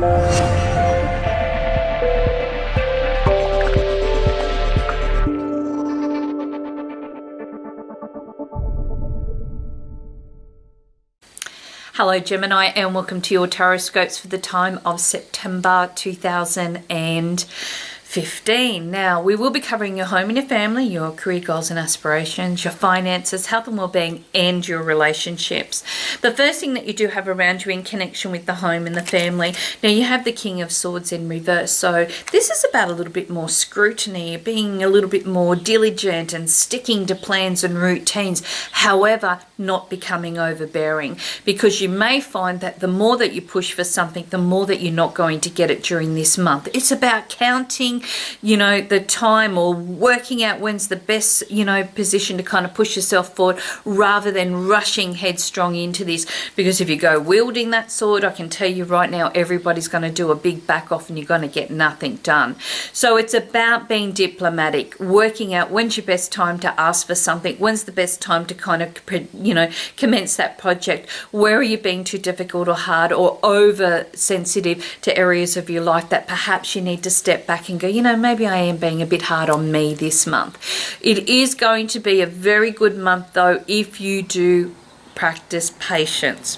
Hello Gemini, and welcome to your Tarotscopes for the time of September 2015. Now, we will be covering your home and your family, your career goals and aspirations, your finances, health and well-being, and your relationships. The first thing that you do have around you in connection with the home and the family, now you have the King of Swords in reverse. So this is about a little bit more scrutiny, being a little bit more diligent and sticking to plans and routines. However, not becoming overbearing, because you may find that the more that you push for something, the more that you're not going to get it during this month. It's about counting, the time, or working out when's the best, position to kind of push yourself forward, rather than rushing headstrong into this. Because if you go wielding that sword, I can tell you right now, everybody's going to do a big back off and you're going to get nothing done. So it's about being diplomatic, working out when's your best time to ask for something, when's the best time to kind of, commence that project. Where are you being too difficult or hard or oversensitive to areas of your life that perhaps you need to step back and go, maybe I am being a bit hard on me this month. It is going to be a very good month though if you do practice patience.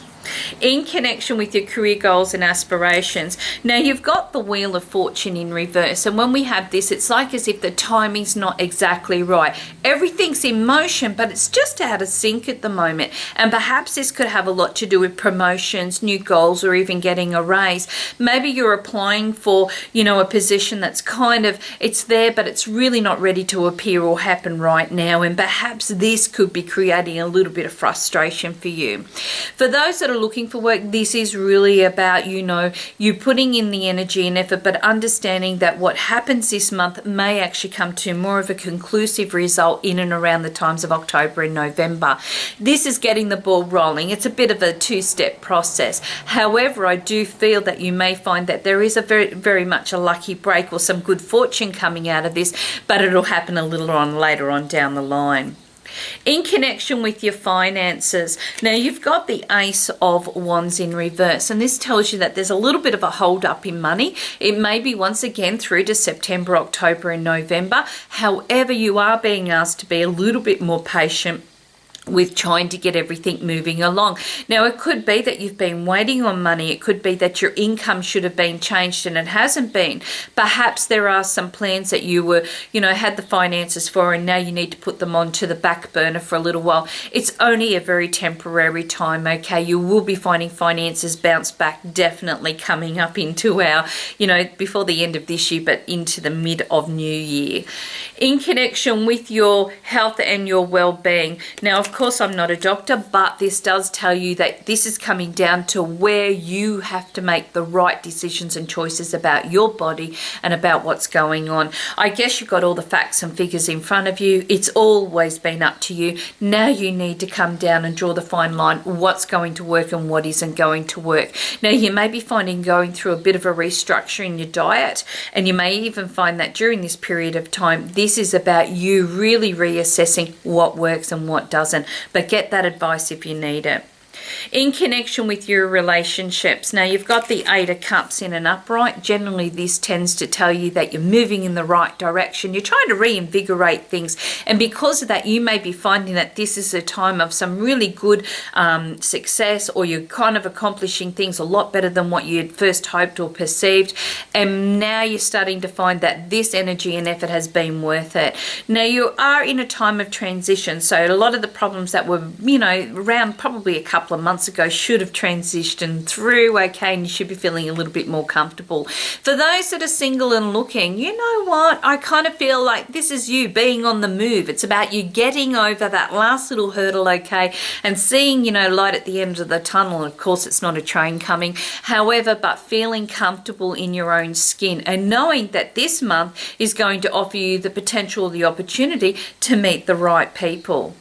In connection with your career goals and aspirations, now you've got the Wheel of Fortune in reverse, and when we have this, it's like as if the timing's not exactly right. Everything's in motion, but it's just out of sync at the moment, and perhaps this could have a lot to do with promotions, new goals, or even getting a raise. Maybe you're applying for a position that's kind of, it's there but it's really not ready to appear or happen right now, and perhaps this could be creating a little bit of frustration for you. For those that are looking for work, this is really about you putting in the energy and effort, but understanding that what happens this month may actually come to more of a conclusive result in and around the times of October and November. This is getting the ball rolling. It's a bit of a two-step process. However, I do feel that you may find that there is a very, very much a lucky break or some good fortune coming out of this, but it'll happen a little later on down the line. In connection with your finances, now you've got the Ace of Wands in reverse, and this tells you that there's a little bit of a hold up in money. It may be once again through to September, October and November. However, you are being asked to be a little bit more patient with trying to get everything moving along. Now, it could be that you've been waiting on money. It could be that your income should have been changed and it hasn't been. Perhaps there are some plans that you were, had the finances for, and now you need to put them onto the back burner for a little while. It's only a very temporary time, okay? You will be finding finances bounce back, definitely coming up into our, before the end of this year, but into the mid of new year. In connection with your health and your well-being, now, of course, I'm not a doctor, but this does tell you that this is coming down to where you have to make the right decisions and choices about your body and about what's going on. I guess you've got all the facts and figures in front of you. It's always been up to you. Now you need to come down and draw the fine line, what's going to work and what isn't going to work. Now, you may be finding going through a bit of a restructure in your diet, and you may even find that during this period of time, this is about you really reassessing what works and what doesn't. But get that advice if you need it. In connection with your relationships, now you've got the Eight of Cups in an upright. Generally, this tends to tell you that you're moving in the right direction. You're trying to reinvigorate things, and because of that, you may be finding that this is a time of some really good success, or you're kind of accomplishing things a lot better than what you had first hoped or perceived, and now you're starting to find that this energy and effort has been worth it. Now, you are in a time of transition, so a lot of the problems that were, around probably a couple of months ago should have transitioned through, okay, and you should be feeling a little bit more comfortable. For those that are single and looking, you know what, I kind of feel like this is you being on the move. It's about you getting over that last little hurdle, okay, and seeing, light at the end of the tunnel. Of course, it's not a train coming, however, but feeling comfortable in your own skin and knowing that this month is going to offer you the potential, the opportunity to meet the right people.